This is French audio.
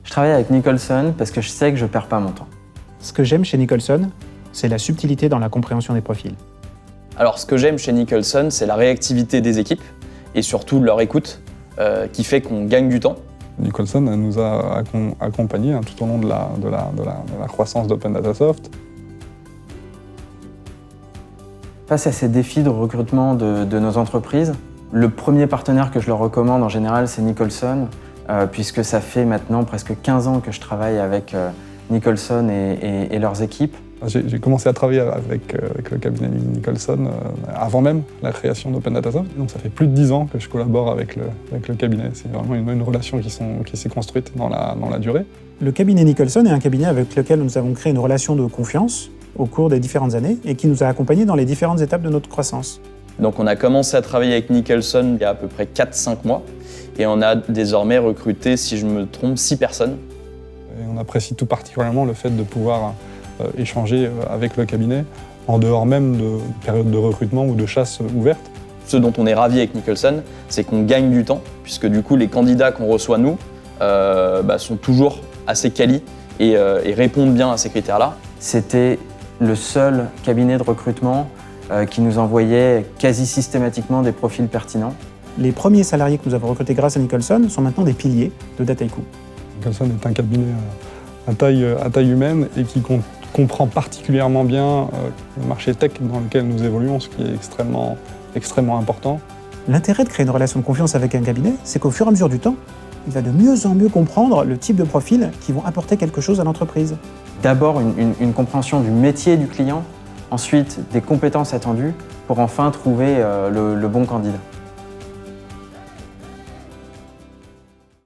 Je travaille avec Nicholson parce que je sais que je perds pas mon temps. Ce que j'aime chez Nicholson, c'est la subtilité dans la compréhension des profils. Alors, ce que j'aime chez Nicholson, c'est la réactivité des équipes et surtout leur écoute qui fait qu'on gagne du temps. Nicholson nous a accompagnés tout au long de la croissance d'Open Data Soft. Face à ces défis de recrutement de nos entreprises, le premier partenaire que je leur recommande en général, c'est Nicholson, puisque ça fait maintenant presque 15 ans que je travaille avec Nicholson et leurs équipes. J'ai commencé à travailler avec le cabinet Nicholson avant même la création d'Open Data Soft, donc ça fait plus de 10 ans que je collabore avec le cabinet. C'est vraiment une relation qui s'est construite dans la durée. Le cabinet Nicholson est un cabinet avec lequel nous avons créé une relation de confiance au cours des différentes années et qui nous a accompagnés dans les différentes étapes de notre croissance. Donc on a commencé à travailler avec Nicholson il y a à peu près 4-5 mois et on a désormais recruté, si je me trompe, 6 personnes. Et on apprécie tout particulièrement le fait de pouvoir échanger avec le cabinet en dehors même de période de recrutement ou de chasse ouverte. Ce dont on est ravi avec Nicholson, c'est qu'on gagne du temps, puisque du coup les candidats qu'on reçoit nous sont toujours assez quali et répondent bien à ces critères-là. C'était le seul cabinet de recrutement qui nous envoyait quasi systématiquement des profils pertinents. Les premiers salariés que nous avons recrutés grâce à Nicholson sont maintenant des piliers de Dataiku. Nicholson est un cabinet à taille humaine et qui comprend particulièrement bien le marché tech dans lequel nous évoluons, ce qui est extrêmement important. L'intérêt de créer une relation de confiance avec un cabinet, c'est qu'au fur et à mesure du temps, il va de mieux en mieux comprendre le type de profils qui vont apporter quelque chose à l'entreprise. D'abord une compréhension du métier du client, ensuite des compétences attendues pour enfin trouver le bon candidat.